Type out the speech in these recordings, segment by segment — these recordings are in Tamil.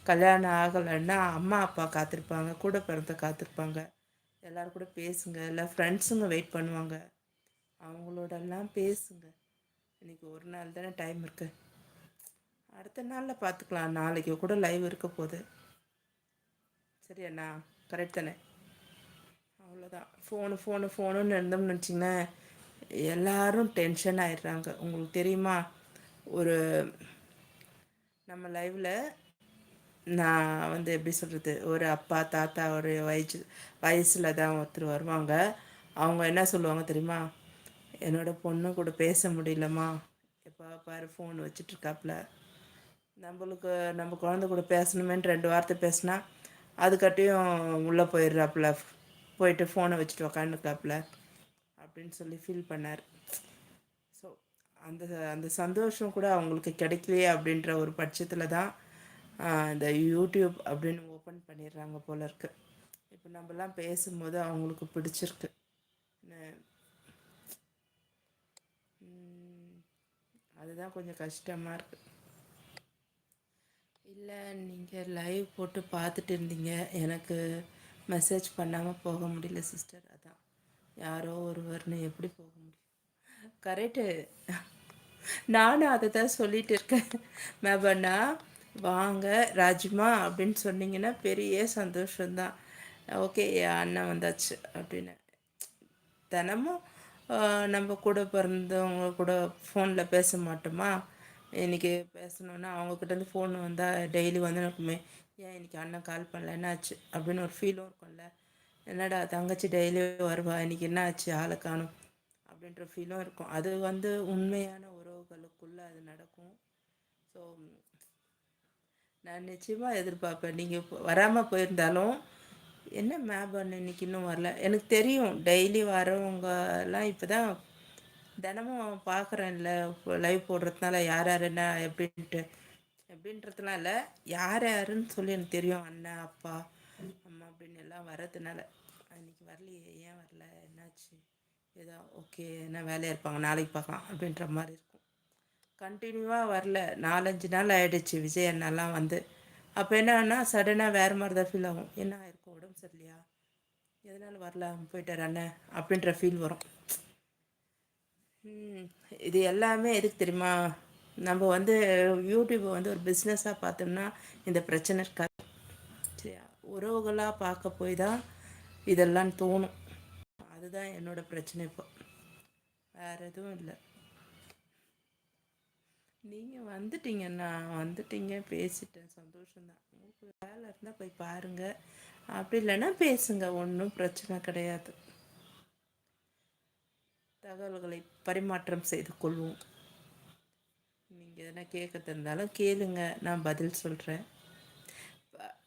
கல்யாணம் ஆகலைன்னா அம்மா அப்பா காத்திருப்பாங்க, கூட பிறந்த காத்திருப்பாங்க. எல்லோரும் கூட பேசுங்க, இல்லை ஃப்ரெண்ட்ஸுங்க வெயிட் பண்ணுவாங்க, அவங்களோடெல்லாம் பேசுங்க. இன்றைக்கி ஒரு நாள் தானே டைம் இருக்குது, அடுத்த நாளில் பார்த்துக்கலாம். நாளைக்கு கூட லைவ் இருக்க போகுது. சரியண்ணா? கரெக்ட் தானே? அவ்வளோதான். ஃபோனுன்னு இருந்தோம்னு வச்சிங்கன்னா எல்லோரும் டென்ஷன் ஆயிடுறாங்க. உங்களுக்கு தெரியுமா, ஒரு நம்ம லைவில் நான் வந்து எப்படி சொல்கிறது, ஒரு அப்பா தாத்தா ஒரு வயசில் தான் ஒருத்தர் வருவாங்க. அவங்க என்ன சொல்லுவாங்க தெரியுமா? என்னோடய பொண்ணு கூட பேச முடியலம்மா, எப்போ பாரு ஃபோன் வச்சிட்ருக்காப்புல. நம்ம குழந்தை கூட பேசணுமேன்னு 2 வார்த்தை பேசினா அதுக்காட்டியும் உள்ளே போயிடுறாப்புல, போயிட்டு ஃபோனை வச்சுட்டு உக்காந்துருக்காப்புல அப்படின்னு சொல்லி ஃபீல் பண்ணார். ஸோ அந்த அந்த சந்தோஷம் கூட அவங்களுக்கு கிடைக்கலையே அப்படின்ற ஒரு பட்சத்தில் தான் இந்த யூடியூப் அப்படின்னு ஓப்பன் பண்ணிடுறாங்க போல இருக்கு. இப்போ நம்மலாம் பேசும்போது அவங்களுக்கு பிடிச்சிருக்கு. அதுதான் கொஞ்சம் கஷ்டமாக இருக்குது. இல்லை, நீங்கள் லைவ் போட்டு பார்த்துட்டு இருந்தீங்க, எனக்கு மெசேஜ் பண்ணாமல் போக முடியல சிஸ்டர். அதான் யாரோ ஒருவர்னு எப்படி போக முடியும்? கரெக்டு. நானும் அதை தான் சொல்லிகிட்டு இருக்கேன். மேபண்ணா வாங்க ராஜ்மா அப்படின்னு சொன்னீங்கன்னா பெரிய சந்தோஷம்தான். ஓகே, அண்ணன் வந்தாச்சு அப்படின்னு. தினமும் நம்ம கூட பிறந்தவங்க கூட ஃபோனில் பேச மாட்டோமா? இன்றைக்கி பேசணுன்னா அவங்கக்கிட்டேருந்து ஃபோன் வந்தால் டெய்லி வந்து இருக்குமே, ஏன் இன்றைக்கி அண்ணன் கால் பண்ணல, என்னாச்சு அப்படின்னு ஒரு ஃபீலும் இருக்கும்ல. என்னடா தங்கச்சி டெய்லி வருவா, இன்றைக்கி என்ன ஆச்சு ஆளை காணும் அப்படின்ற ஃபீலும் இருக்கும். அது வந்து உண்மையான உறவுகளுக்குள்ளே அது நடக்கும். ஸோ நான் நிச்சயமாக எதிர்பார்ப்பேன். நீங்கள் வராமல் போயிருந்தாலும், என்ன மேபன் இன்னைக்கு இன்னும் வரல, எனக்கு தெரியும் டெய்லி வரவங்கலாம் இப்போ தான் தினமும் பார்க்குறேன்ல லைவ் போடுறதுனால யார் யார் என்ன எப்படின்றதுனால யார் யாருன்னு சொல்லி எனக்கு தெரியும். அண்ணன் அப்பா அம்மா அப்படின்னு எல்லாம் வர்றதுனால. இன்னைக்கு வரலையே, ஏன் வரல, என்னாச்சு, ஏதோ ஓகே என்ன வேலையாக இருப்பாங்க, நாளைக்கு பார்க்கலாம் அப்படின்ற மாதிரி இருக்கும். கண்டினியூவாக வரல, 4-5 நாள் ஆகிடுச்சு விஜய் அண்ணாலாம் வந்து. அப்போ என்னன்னா சடனாக வேறு மாதிரி தான் ஃபீல் ஆகும். என்ன இருக்கும், உடம்பு சரியில்லையா, எதனால் வரல, போயிட்டார் அண்ணன் அப்படின்ற ஃபீல் வரும். இது எல்லாமே எதுக்கு தெரியுமா? நம்ம வந்து யூடியூப்பை வந்து ஒரு பிஸ்னஸாக பார்த்தோம்னா இந்த பிரச்சனை இருக்காது. சரியா? உறவுகளாக பார்க்க போய் தான் இதெல்லாம் தோணும். அதுதான் என்னோடய பிரச்சனை. இப்போ வேறு எதுவும் இல்லை. நீங்கள் வந்துட்டீங்கண்ணா, வந்துட்டீங்க, பேசிட்டேன், சந்தோஷம்தான். உங்களுக்கு வேலை இருந்தால் போய் பாருங்கள், அப்படி இல்லைன்னா பேசுங்க, ஒன்றும் பிரச்சனை கிடையாது. தகவல்களை பரிமாற்றம் செய்து கொள்வோம். நீங்கள் எதனா கேட்க இருந்தாலும் கேளுங்க, நான் பதில் சொல்கிறேன்.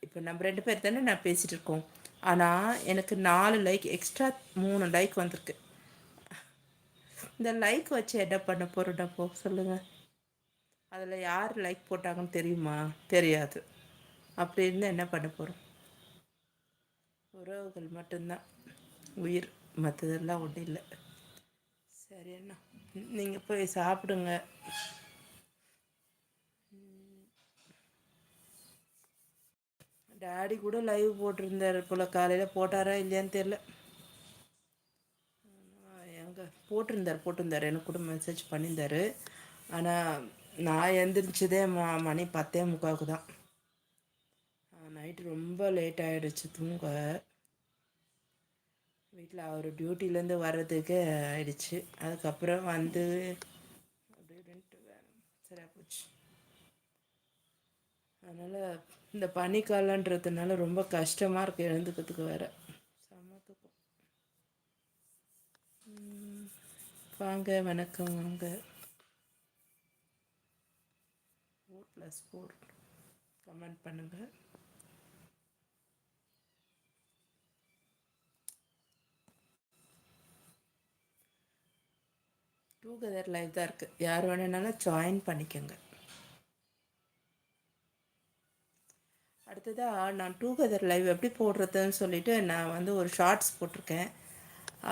இப்போ நம்ம 2 பேர் தானே நான் பேசிகிட்டு இருக்கோம். ஆனால் எனக்கு 4 லைக் எக்ஸ்ட்ரா 3 லைக் வந்திருக்கு. இந்த லைக் வச்சு என்ன பண்ண போகிறோம் சொல்லுங்கள். அதில் யார் லைக் போட்டாங்கன்னு தெரியுமா? தெரியாது. அப்படி இருந்தால் என்ன பண்ண போகிறோம்? உறவுகள் மட்டும்தான் உயிர், மற்றதெல்லாம் ஒன்றும் இல்லை. சரி அண்ணா, நீங்கள் போய் சாப்பிடுங்க. டாடி கூட லைவ் போட்டிருந்தார் போல், காலையில் போட்டாரா இல்லையான்னு தெரில. எங்கே போட்டிருந்தார், எனக்கு கூட மெசேஜ் பண்ணியிருந்தார். ஆனால் நான் எழுந்திரிச்சதே மணி 10:45 தான். நைட்டு ரொம்ப லேட் ஆகிடுச்சு தூங்க. வீட்டில் அவர் டியூட்டிலேருந்து வர்றதுக்கு ஆயிடுச்சு. அதுக்கப்புறம் வந்து அப்படி இப்படின்ட்டு சரியாக போச்சு. அதனால் இந்த பனிக்காலன்றதுனால ரொம்ப கஷ்டமாக இருக்குது எழுந்துக்கிறதுக்கு வேறு. சமத்துக்கும் வாங்க, வணக்கம், வாங்க. 4+4 கமெண்ட் பண்ணுங்கள். டுகெதர் லைவ் தான் இருக்குது, யார் வேணுனாலும் ஜாயின் பண்ணிக்கோங்க. அடுத்ததாக நான் டுகெதர் லைவ் எப்படி போடுறதுன்னு சொல்லிவிட்டு நான் வந்து ஒரு ஷார்ட்ஸ் போட்டிருக்கேன்.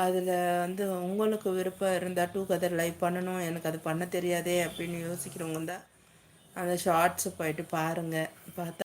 அதில் வந்து உங்களுக்கு விருப்பம் இருந்தால் டுகெதர் லைவ் பண்ணணும், எனக்கு அது பண்ண தெரியாதே அப்படின்னு யோசிக்கிறவங்க தான் அந்த ஷார்ட்ஸை போயிட்டு பாருங்கள். பார்த்தா